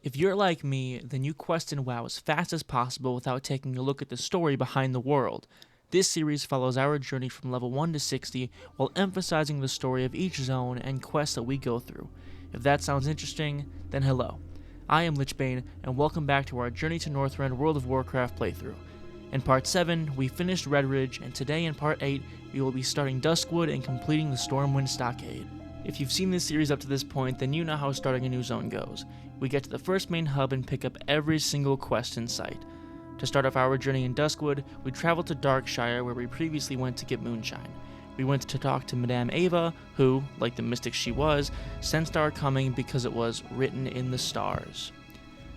If you're like me, then you quest in WoW as fast as possible without taking a look at the story behind the world. This series follows our journey from level 1 to 60 while emphasizing the story of each zone and quest that we go through. If that sounds interesting, then hello. I am Lichbane, and welcome back to our Journey to Northrend World of Warcraft playthrough. In Part 7, we finished Red Ridge, and today in Part 8, we will be starting Duskwood and completing the Stormwind Stockade. If you've seen this series up to this point, then you know how starting a new zone goes. We get to the first main hub and pick up every single quest in sight. To start off our journey in Duskwood, we traveled to Darkshire where we previously went to get Moonshine. We went to talk to Madame Ava, who, like the mystic she was, sensed our coming because it was written in the stars.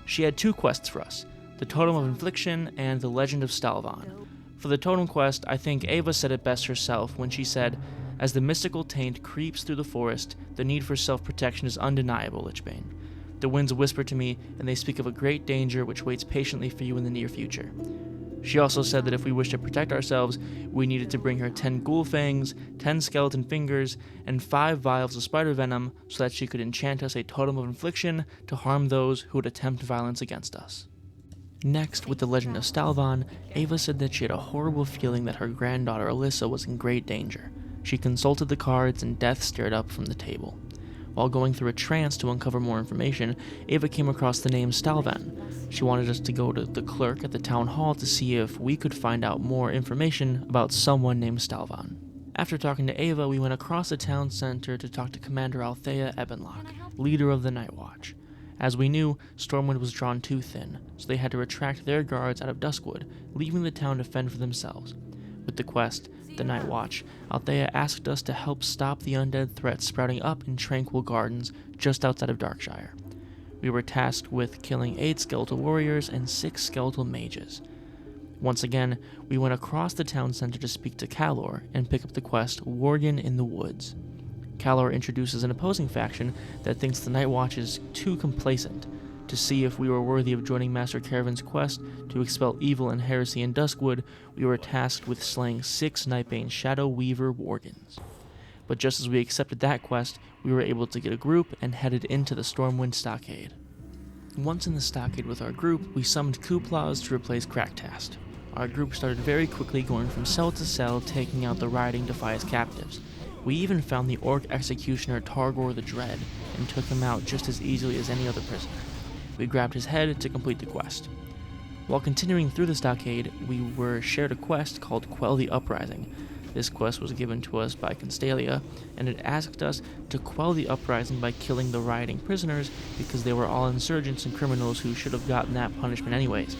She had two quests for us, the Totem of Infliction and the Legend of Stalvan. For the Totem quest, I think Ava said it best herself when she said, "As the mystical taint creeps through the forest, the need for self-protection is undeniable, Lichbane. The winds whisper to me, and they speak of a great danger which waits patiently for you in the near future." She also said that if we wish to protect ourselves, we needed to bring her 10 ghoul fangs, 10 skeleton fingers, and 5 vials of spider venom so that she could enchant us a Totem of Infliction to harm those who would attempt violence against us. Next, with the Legend of Stalvan, Ava said that she had a horrible feeling that her granddaughter Alyssa was in great danger. She consulted the cards and death stared up from the table. While going through a trance to uncover more information, Ava came across the name Stalvan. She wanted us to go to the clerk at the town hall to see if we could find out more information about someone named Stalvan. After talking to Ava, we went across the town center to talk to Commander Althea Ebenlock, leader of the Night Watch. As we knew, Stormwind was drawn too thin, so they had to retract their guards out of Duskwood, leaving the town to fend for themselves. With the quest, the Night Watch, Althea asked us to help stop the undead threat sprouting up in Tranquil Gardens just outside of Darkshire. We were tasked with killing 8 skeletal warriors and 6 skeletal mages. Once again, we went across the town center to speak to Kalor and pick up the quest Worgen in the Woods. Kalor introduces an opposing faction that thinks the Night Watch is too complacent. To see if we were worthy of joining Master Caravan's quest to expel evil and heresy in Duskwood, we were tasked with slaying 6 Nightbane Shadow Weaver worgens. But just as we accepted that quest, we were able to get a group and headed into the Stormwind Stockade. Once in the stockade with our group, we summoned Kuplaz to replace Crackcast. Our group started very quickly going from cell to cell, taking out the rioting Defias captives. We even found the Orc executioner Targor the Dread and took him out just as easily as any other prisoner. We grabbed his head to complete the quest. While continuing through the stockade, we were shared a quest called Quell the Uprising. This quest was given to us by Constalia, and it asked us to quell the uprising by killing the rioting prisoners because they were all insurgents and criminals who should have gotten that punishment anyways.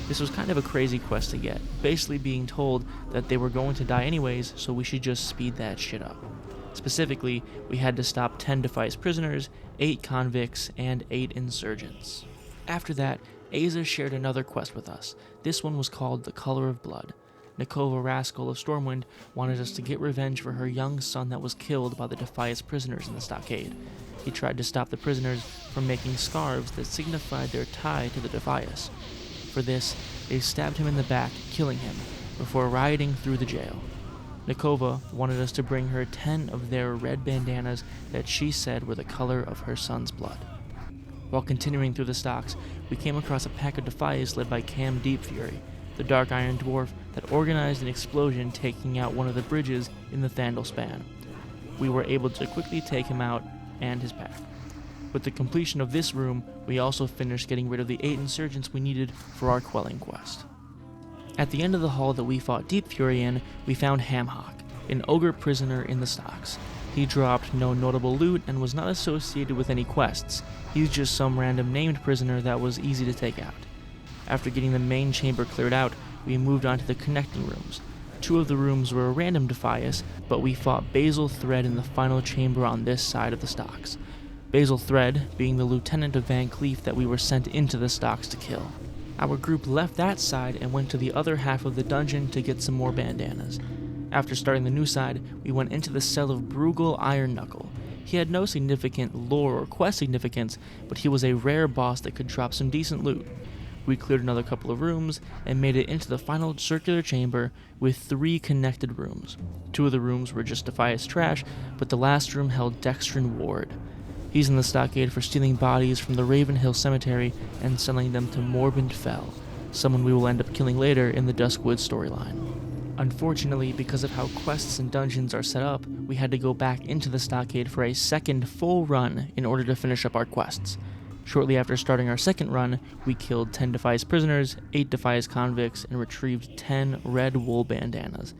This was kind of a crazy quest to get, basically being told that they were going to die anyways, so we should just speed that shit up. Specifically, we had to stop 10 Defias prisoners, 8 convicts, and 8 insurgents. After that, Aza shared another quest with us. This one was called The Color of Blood. Nikova Rascal of Stormwind wanted us to get revenge for her young son that was killed by the Defias prisoners in the stockade. He tried to stop the prisoners from making scarves that signified their tie to the Defias. For this, they stabbed him in the back, killing him, before rioting through the jail. Nikova wanted us to bring her 10 of their red bandanas that she said were the color of her son's blood. While continuing through the stocks, we came across a pack of Defias led by Cam Deepfury, the dark iron dwarf that organized an explosion taking out one of the bridges in the Thandal span. We were able to quickly take him out and his pack. With the completion of this room, we also finished getting rid of the 8 insurgents we needed for our quelling quest. At the end of the hall that we fought Deepfury in, we found Hamhawk, an ogre prisoner in the stocks. He dropped no notable loot and was not associated with any quests. He's just some random named prisoner that was easy to take out. After getting the main chamber cleared out, we moved on to the connecting rooms. 2 of the rooms were a random Defias, but we fought Basil Thread in the final chamber on this side of the stocks. Basil Thread being the lieutenant of Van Cleef that we were sent into the stocks to kill. Our group left that side and went to the other half of the dungeon to get some more bandanas. After starting the new side, we went into the cell of Brugal Ironknuckle. He had no significant lore or quest significance, but he was a rare boss that could drop some decent loot. We cleared another couple of rooms and made it into the final circular chamber with 3 connected rooms. 2 of the rooms were just Defias trash, but the last room held Dextrin Ward. He's in the stockade for stealing bodies from the Raven Hill Cemetery and selling them to Morbind Fell, someone we will end up killing later in the Duskwood storyline. Unfortunately, because of how quests and dungeons are set up, we had to go back into the stockade for a second full run in order to finish up our quests. Shortly after starting our second run, we killed 10 Defias prisoners, 8 Defias convicts, and retrieved 10 red wool bandanas.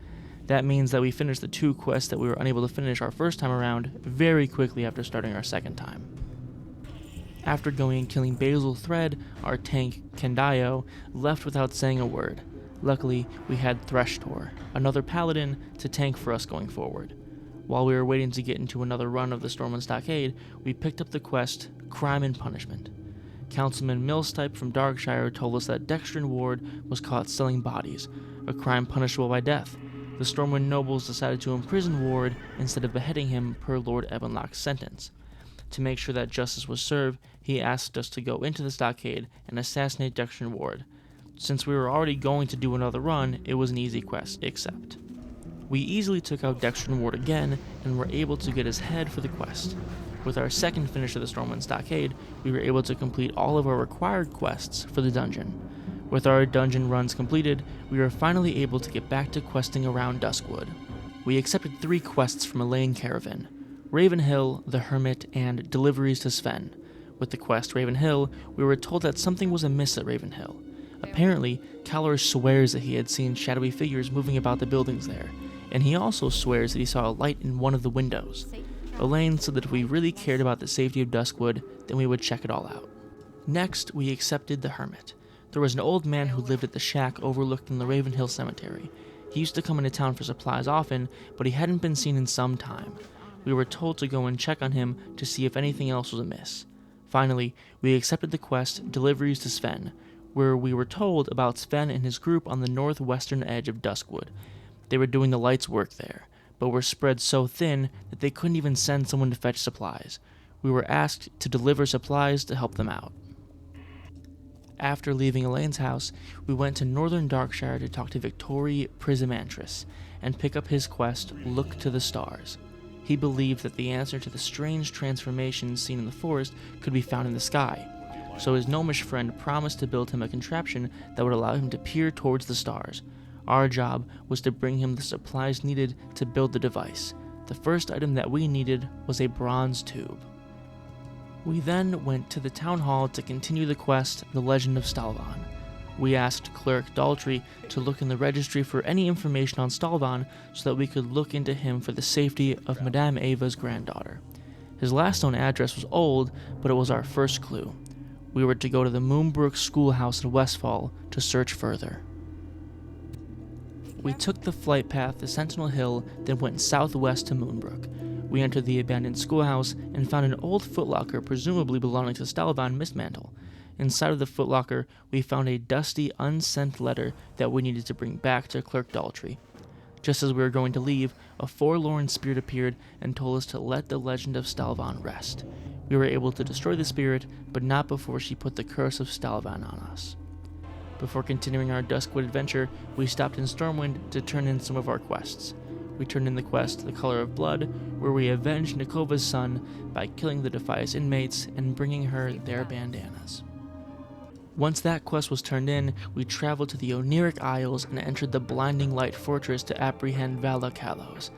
That means that we finished the 2 quests that we were unable to finish our first time around very quickly after starting our second time. After going and killing Basil Thread, our tank, Kendayo, left without saying a word. Luckily, we had Threstor, another paladin, to tank for us going forward. While we were waiting to get into another run of the Stormwind Stockade, we picked up the quest, Crime and Punishment. Councilman Millstype from Darkshire told us that Dextrin Ward was caught selling bodies, a crime punishable by death. The Stormwind nobles decided to imprison Ward instead of beheading him per Lord Evanlock's sentence. To make sure that justice was served, he asked us to go into the stockade and assassinate Dextrin Ward. Since we were already going to do another run, it was an easy quest, except. We easily took out Dextrin Ward again, and were able to get his head for the quest. With our second finish of the Stormwind Stockade, we were able to complete all of our required quests for the dungeon. With our dungeon runs completed, we were finally able to get back to questing around Duskwood. We accepted 3 quests from Elaine Caravan: Raven Hill, the Hermit, and Deliveries to Sven. With the quest Raven Hill, we were told that something was amiss at Raven Hill. Apparently, Calor swears that he had seen shadowy figures moving about the buildings there, and he also swears that he saw a light in one of the windows. Elaine said that if we really cared about the safety of Duskwood, then we would check it all out. Next, we accepted the Hermit. There was an old man who lived at the shack overlooking the Raven Hill Cemetery. He used to come into town for supplies often, but he hadn't been seen in some time. We were told to go and check on him to see if anything else was amiss. Finally, we accepted the quest Deliveries to Sven, where we were told about Sven and his group on the northwestern edge of Duskwood. They were doing the light's work there, but were spread so thin that they couldn't even send someone to fetch supplies. We were asked to deliver supplies to help them out. After leaving Elaine's house, we went to northern Darkshire to talk to Victory Prismantris and pick up his quest, Look to the Stars. He believed that the answer to the strange transformations seen in the forest could be found in the sky, so his gnomish friend promised to build him a contraption that would allow him to peer towards the stars. Our job was to bring him the supplies needed to build the device. The first item that we needed was a bronze tube. We then went to the town hall to continue the quest, The Legend of Stalvan. We asked Cleric Daltrey to look in the registry for any information on Stalvan so that we could look into him for the safety of Madame Ava's granddaughter. His last known address was old, but it was our first clue. We were to go to the Moonbrook Schoolhouse in Westfall to search further. We took the flight path to Sentinel Hill, then went southwest to Moonbrook. We entered the abandoned schoolhouse and found an old footlocker presumably belonging to Stalvan Mistmantle. Inside of the footlocker, we found a dusty, unsent letter that we needed to bring back to Clerk Daltrey. Just as we were going to leave, a forlorn spirit appeared and told us to let the legend of Stalvan rest. We were able to destroy the spirit, but not before she put the curse of Stalvan on us. Before continuing our Duskwood adventure, we stopped in Stormwind to turn in some of our quests. We turned in the quest The Color of Blood, where we avenged Nikova's son by killing the Defias inmates and bringing her their bandanas. Once that quest was turned in, we traveled to the Oniric Isles and entered the Blinding Light Fortress to apprehend Vala Kalos.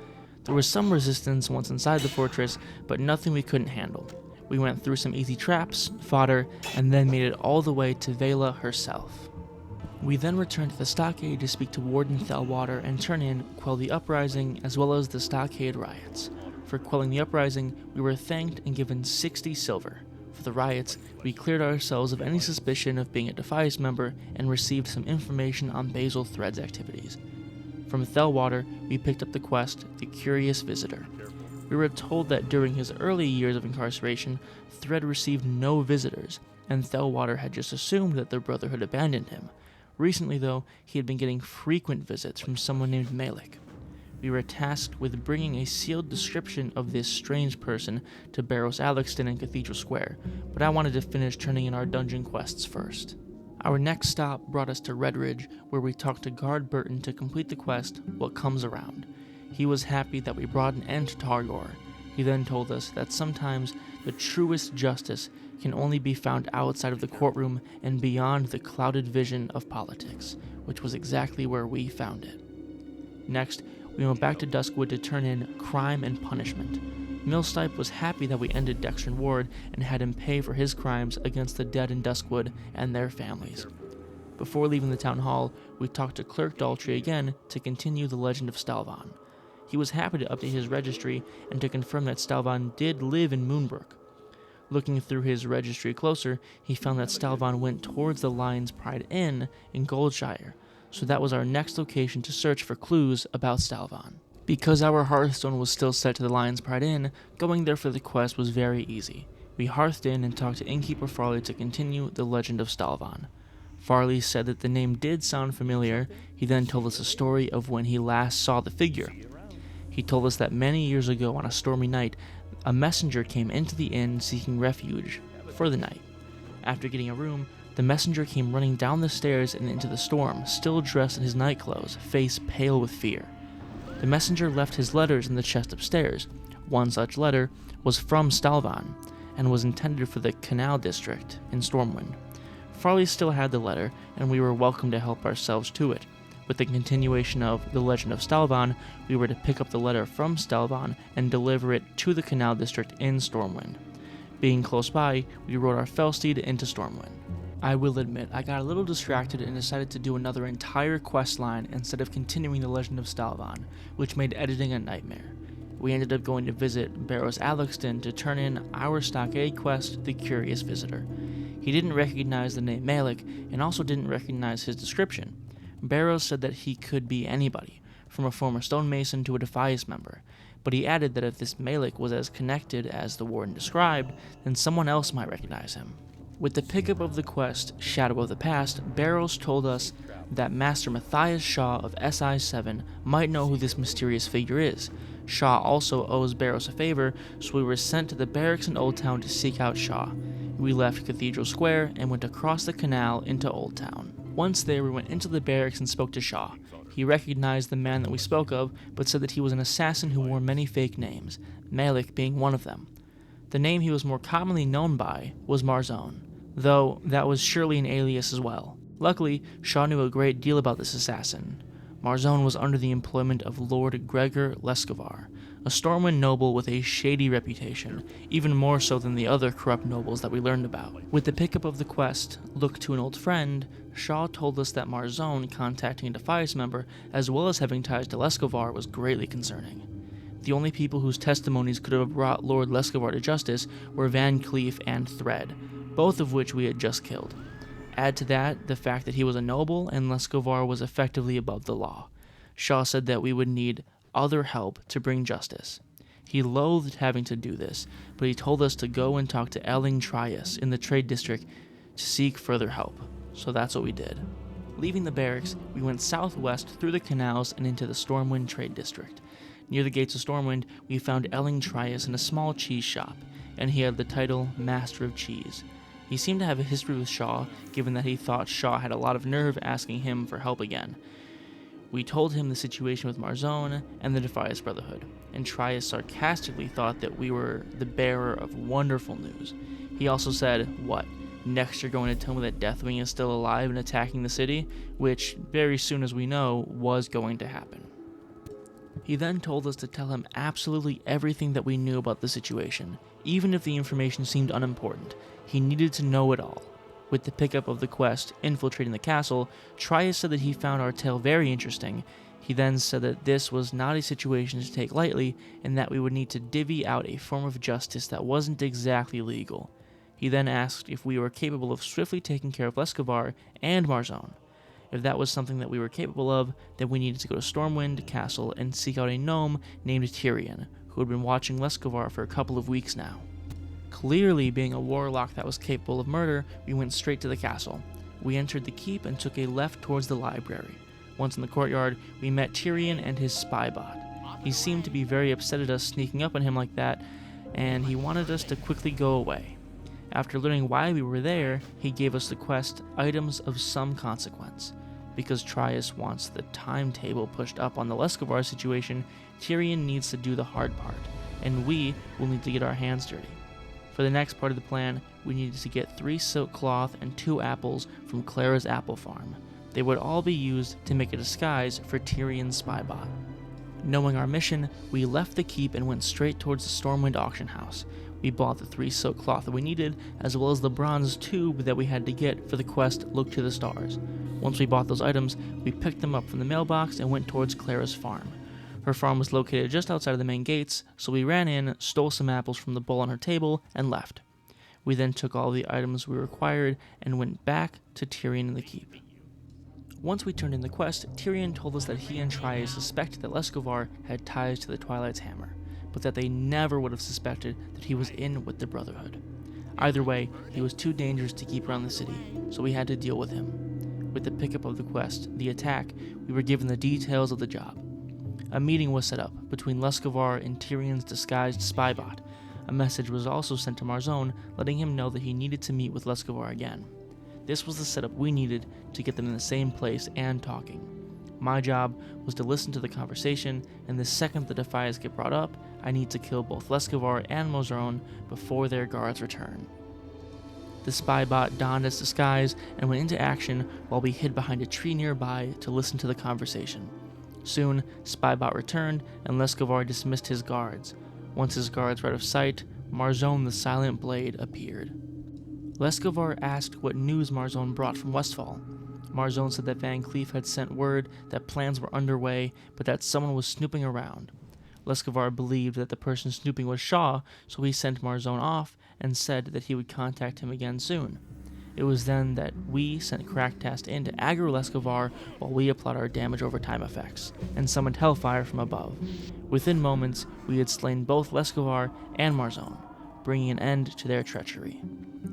There was some resistance once inside the fortress, but nothing we couldn't handle. We went through some easy traps, fodder, and then made it all the way to Vala herself. We then returned to the stockade to speak to Warden Thelwater and turn in Quell the Uprising as well as the stockade riots. For quelling the uprising, we were thanked and given 60 silver. For the riots, we cleared ourselves of any suspicion of being a Defias member and received some information on Basil Thread's activities. From Thelwater, we picked up the quest, The Curious Visitor. We were told that during his early years of incarceration, Thread received no visitors, and Thelwater had just assumed that the Brotherhood abandoned him. Recently, though, he had been getting frequent visits from someone named Malik. We were tasked with bringing a sealed description of this strange person to Barrows Alexton in Cathedral Square, but I wanted to finish turning in our dungeon quests first. Our next stop brought us to Redridge, where we talked to Guard Burton to complete the quest, What Comes Around. He was happy that we brought an end to Targor. He then told us that sometimes the truest justice can only be found outside of the courtroom and beyond the clouded vision of politics, which was exactly where we found it. Next, we went back to Duskwood to turn in Crime and Punishment. Millstipe was happy that we ended Dexter Ward and had him pay for his crimes against the dead in Duskwood and their families. Before leaving the town hall, we talked to Clerk Daltrey again to continue the legend of Stalvan. He was happy to update his registry and to confirm that Stalvan did live in Moonbrook. Looking through his registry closer, he found that Stalvan went towards the Lion's Pride Inn in Goldshire, so that was our next location to search for clues about Stalvan. Because our hearthstone was still set to the Lion's Pride Inn, going there for the quest was very easy. We hearthed in and talked to Innkeeper Farley to continue the legend of Stalvan. Farley said that the name did sound familiar. He then told us a story of when he last saw the figure. He told us that many years ago on a stormy night, a messenger came into the inn seeking refuge for the night. After getting a room, the messenger came running down the stairs and into the storm, still dressed in his night clothes, face pale with fear. The messenger left his letters in the chest upstairs. One such letter was from Stalvan, and was intended for the Canal District in Stormwind. Farley still had the letter, and we were welcome to help ourselves to it. With the continuation of the legend of Stalvan, we were to pick up the letter from Stalvan and deliver it to the Canal District in Stormwind. Being close by, we rode our Felsteed into Stormwind. I will admit, I got a little distracted and decided to do another entire quest line instead of continuing the legend of Stalvan, which made editing a nightmare. We ended up going to visit Barrows Alexton to turn in our Stockade quest, The Curious Visitor. He didn't recognize the name Malik, and also didn't recognize his description. Barrows said that he could be anybody, from a former stonemason to a Defias member, but he added that if this Malik was as connected as the warden described, then someone else might recognize him. With the pickup of the quest, Shadow of the Past, Barrows told us that Master Matthias Shaw of SI-7 might know who this mysterious figure is. Shaw also owes Barrows a favor, so we were sent to the barracks in Old Town to seek out Shaw. We left Cathedral Square and went across the canal into Old Town. Once there, we went into the barracks and spoke to Shaw. He recognized the man that we spoke of, but said that he was an assassin who wore many fake names, Malik being one of them. The name he was more commonly known by was Marzone, though that was surely an alias as well. Luckily, Shaw knew a great deal about this assassin. Marzone was under the employment of Lord Gregor Lescovar, a Stormwind noble with a shady reputation, even more so than the other corrupt nobles that we learned about. With the pickup of the quest, Look to an Old Friend, Shaw told us that Marzone contacting a Defias member, as well as having ties to Lescovar, was greatly concerning. The only people whose testimonies could have brought Lord Lescovar to justice were Van Cleef and Thread, both of which we had just killed. Add to that the fact that he was a noble and Lescovar was effectively above the law. Shaw said that we would need other help to bring justice. He loathed having to do this, but he told us to go and talk to Elling Trias in the Trade District to seek further help. So that's what we did. Leaving the barracks, we went southwest through the canals and into the Stormwind Trade District. Near the gates of Stormwind, we found Elling Trias in a small cheese shop, and he had the title Master of Cheese. He seemed to have a history with Shaw, given that he thought Shaw had a lot of nerve asking him for help again. We told him the situation with Marzone and the Defias Brotherhood, and Trias sarcastically thought that we were the bearer of wonderful news. He also said, "What, next you're going to tell me that Deathwing is still alive and attacking the city?" Which, very soon as we know, was going to happen. He then told us to tell him absolutely everything that we knew about the situation, even if the information seemed unimportant. He needed to know it all. With the pickup of the quest, infiltrating the castle, Trias said that he found our tale very interesting. He then said that this was not a situation to take lightly, and that we would need to divvy out a form of justice that wasn't exactly legal. He then asked if we were capable of swiftly taking care of Lescovar and Marzone. If that was something that we were capable of, then we needed to go to Stormwind Castle and seek out a gnome named Tyrion, who had been watching Lescovar for a couple of weeks now. Clearly being a warlock that was capable of murder, we went straight to the castle. We entered the keep and took a left towards the library. Once in the courtyard, we met Tyrion and his spy bot. He seemed to be very upset at us sneaking up on him like that, and he wanted us to quickly go away. After learning why we were there, he gave us the quest, Items of Some Consequence. Because Trias wants the timetable pushed up on the Lescovar situation, Tyrion needs to do the hard part. and we will need to get our hands dirty. For the next part of the plan, we needed to get 3 silk cloth and 2 apples from Clara's apple farm. They would all be used to make a disguise for Tyrion's spybot. Knowing our mission, we left the keep and went straight towards the Stormwind auction house. We bought the 3 silk cloth that we needed, as well as the bronze tube that we had to get for the quest Look to the Stars. Once we bought those items, we picked them up from the mailbox and went towards Clara's farm. Her farm was located just outside of the main gates, so we ran in, stole some apples from the bowl on her table, and left. We then took all the items we required and went back to Tyrion and the keep. Once we turned in the quest, Tyrion told us that he and Trias suspected that Lescovar had ties to the Twilight's hammer, but that they never would have suspected that he was in with the Brotherhood. Either way, he was too dangerous to keep around the city, so we had to deal with him. With the pickup of the quest, the attack, we were given the details of the job. A meeting was set up between Lescovar and Tyrion's disguised spybot. A message was also sent to Marzone, letting him know that he needed to meet with Lescovar again. This was the setup we needed to get them in the same place and talking. My job was to listen to the conversation, and the second the Defias get brought up, I need to kill both Lescovar and Marzone before their guards return. The spybot donned its disguise and went into action while we hid behind a tree nearby to listen to the conversation. Soon, Spybot returned, and Lescovar dismissed his guards. Once his guards were out of sight, Marzone the Silent Blade appeared. Lescovar asked what news Marzone brought from Westfall. Marzone said that Van Cleef had sent word that plans were underway, but that someone was snooping around. Lescovar believed that the person snooping was Shaw, so he sent Marzone off and said that he would contact him again soon. It was then that we sent Cracktast in to aggro Lescovar while we applied our damage over time effects, and summoned Hellfire from above. Within moments, we had slain both Lescovar and Marzone, bringing an end to their treachery.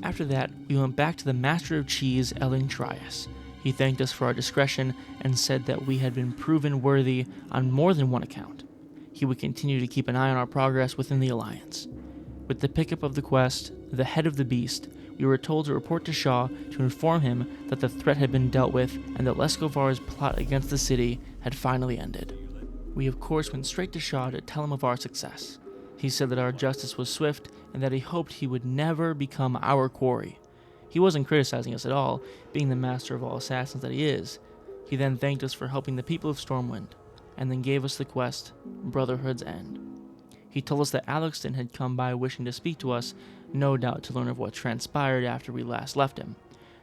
After that, we went back to the Master of Cheese, Elling Trias. He thanked us for our discretion and said that we had been proven worthy on more than one account. He would continue to keep an eye on our progress within the Alliance. With the pickup of the quest, the Head of the Beast, we were told to report to Shaw to inform him that the threat had been dealt with and that Lescovar's plot against the city had finally ended. We of course went straight to Shaw to tell him of our success. He said that our justice was swift and that he hoped he would never become our quarry. He wasn't criticizing us at all, being the master of all assassins that he is. He then thanked us for helping the people of Stormwind, and then gave us the quest, Brotherhood's End. He told us that Alexton had come by wishing to speak to us, no doubt to learn of what transpired after we last left him.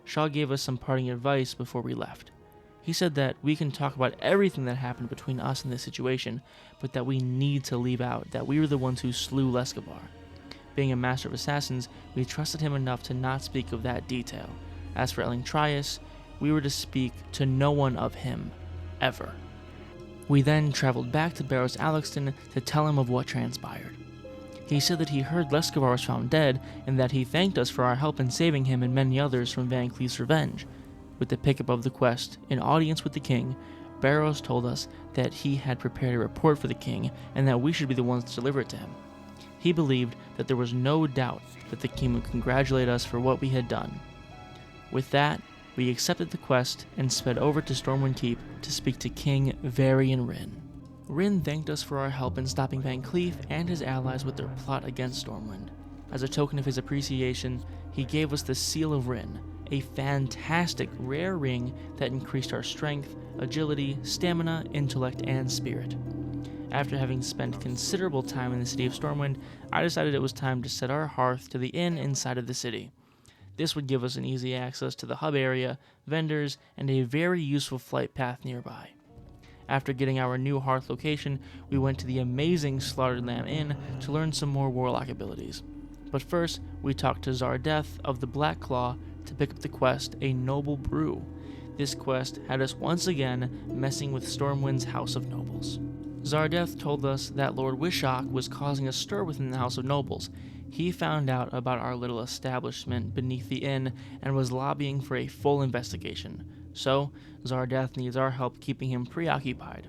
Shaw gave us some parting advice before we left. He said that we can talk about everything that happened between us and this situation, but that we need to leave out that we were the ones who slew Lescovar. Being a master of assassins, we trusted him enough to not speak of that detail. As for Elling Trias, we were to speak to no one of him, ever. We then traveled back to Barrows Alexton to tell him of what transpired. He said that he heard Lescovar was found dead, and that he thanked us for our help in saving him and many others from Van Cleef's revenge. With the pickup of the quest, in audience with the king, Barrows told us that he had prepared a report for the king, and that we should be the ones to deliver it to him. He believed that there was no doubt that the king would congratulate us for what we had done. With that, we accepted the quest and sped over to Stormwind Keep to speak to King Varian Ryn. Ryn thanked us for our help in stopping Van Cleef and his allies with their plot against Stormwind. As a token of his appreciation, he gave us the Seal of Ryn, a fantastic rare ring that increased our strength, agility, stamina, intellect, and spirit. After having spent considerable time in the city of Stormwind, I decided it was time to set our hearth to the inn inside of the city. This would give us an easy access to the hub area, vendors, and a very useful flight path nearby. After getting our new hearth location, we went to the amazing Slaughtered Lamb Inn to learn some more warlock abilities. But first, we talked to Zardeth of the Black Claw to pick up the quest, A Noble Brew. This quest had us once again messing with Stormwind's House of Nobles. Zardeth told us that Lord Wishok was causing a stir within the House of Nobles. He found out about our little establishment beneath the inn and was lobbying for a full investigation. So, Zardeth needs our help keeping him preoccupied.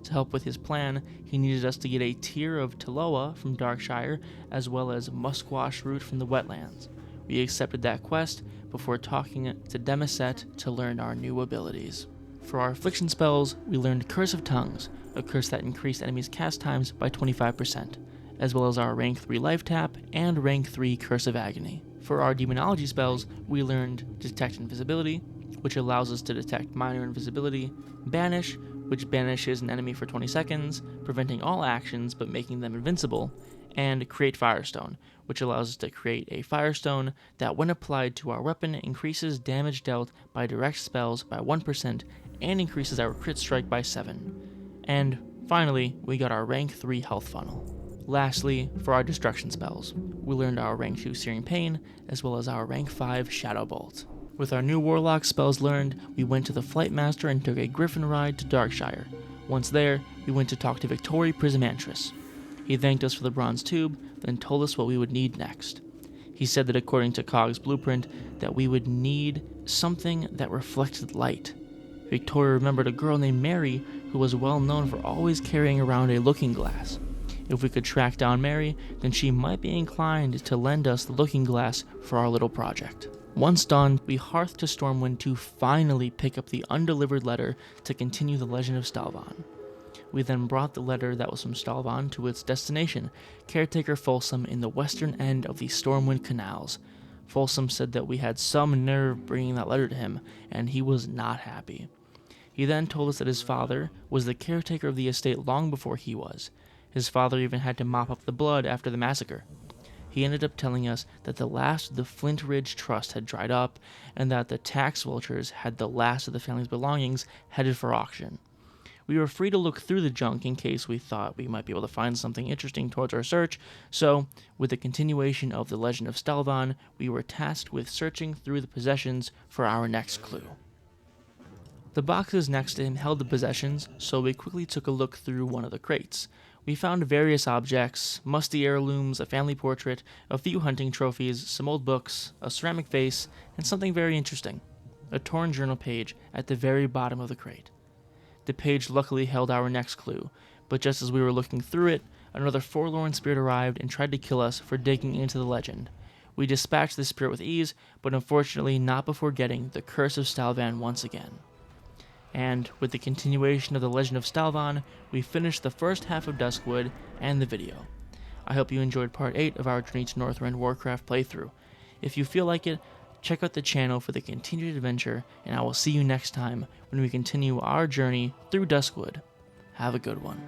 To help with his plan, he needed us to get a tier of Taloa from Darkshire, as well as Musquash root from the wetlands. We accepted that quest before talking to Demiset to learn our new abilities. For our affliction spells, we learned Curse of Tongues, a curse that increased enemies' cast times by 25%, as well as our rank 3 life tap and rank 3 Curse of Agony. For our demonology spells, we learned Detect Invisibility, which allows us to detect minor invisibility, Banish, which banishes an enemy for 20 seconds, preventing all actions but making them invincible, and Create Firestone, which allows us to create a Firestone that, when applied to our weapon, increases damage dealt by direct spells by 1% and increases our crit strike by 7. And finally, we got our rank 3 health funnel. Lastly, for our destruction spells, we learned our rank 2 Searing Pain, as well as our rank 5 Shadow Bolt. With our new Warlock spells learned, we went to the Flight Master and took a Griffin ride to Darkshire. Once there, we went to talk to Victori Prismantris. He thanked us for the bronze tube, then told us what we would need next. He said that according to Cog's blueprint, that we would need something that reflected light. Victoria remembered a girl named Mary who was well known for always carrying around a looking glass. If we could track down Mary, then she might be inclined to lend us the looking glass for our little project. Once done, we hearthed to Stormwind to finally pick up the undelivered letter to continue the legend of Stalvan. We then brought the letter that was from Stalvan to its destination, Caretaker Folsom, in the western end of the Stormwind Canals. Folsom said that we had some nerve bringing that letter to him, and he was not happy. He then told us that his father was the caretaker of the estate long before he was. His father even had to mop up the blood after the massacre. He ended up telling us that the last of the Flint Ridge Trust had dried up, and that the tax vultures had the last of the family's belongings headed for auction. We were free to look through the junk in case we thought we might be able to find something interesting towards our search, so, with the continuation of the legend of Stalvan, we were tasked with searching through the possessions for our next clue. The boxes next to him held the possessions, so we quickly took a look through one of the crates. We found various objects, musty heirlooms, a family portrait, a few hunting trophies, some old books, a ceramic vase, and something very interesting, a torn journal page at the very bottom of the crate. The page luckily held our next clue, but just as we were looking through it, another forlorn spirit arrived and tried to kill us for digging into the legend. We dispatched the spirit with ease, but unfortunately not before getting the Curse of Stalvan once again. And with the continuation of the Legend of Stalvan, we finished the first half of Duskwood and the video. I hope you enjoyed part 8 of our Journey to Northrend Warcraft playthrough. If you feel like it, check out the channel for the continued adventure, and I will see you next time when we continue our journey through Duskwood. Have a good one.